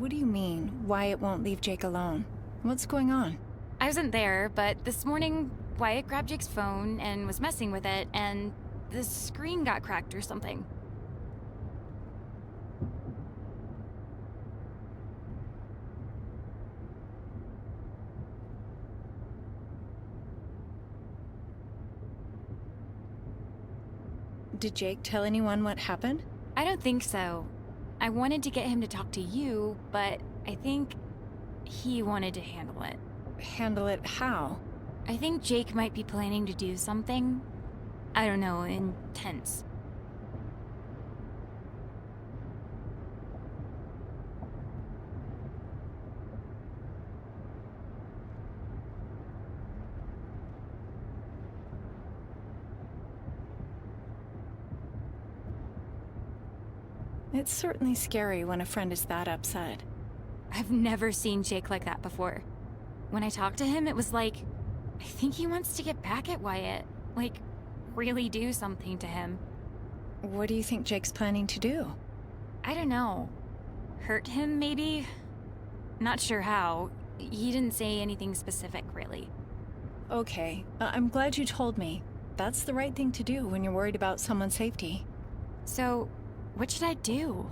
What do you mean, Wyatt won't leave Jake alone? What's going on? I wasn't there, but this morning, Wyatt grabbed Jake's phone and was messing with it, and the screen got cracked or something. Did Jake tell anyone what happened? I don't think so. I wanted to get him to talk to you, but I think he wanted to handle it. Handle it how? I think Jake might be planning to do something, I don't know, intense. It's certainly scary when a friend is that upset. I've never seen Jake like that before. When I talked to him, it was like, I think he wants to get back at Wyatt. Like, really do something to him. What do you think Jake's planning to do? I don't know. Hurt him, maybe? Not sure how. He didn't say anything specific, really. Okay, I'm glad you told me. That's the right thing to do when you're worried about someone's safety. So, what should I do?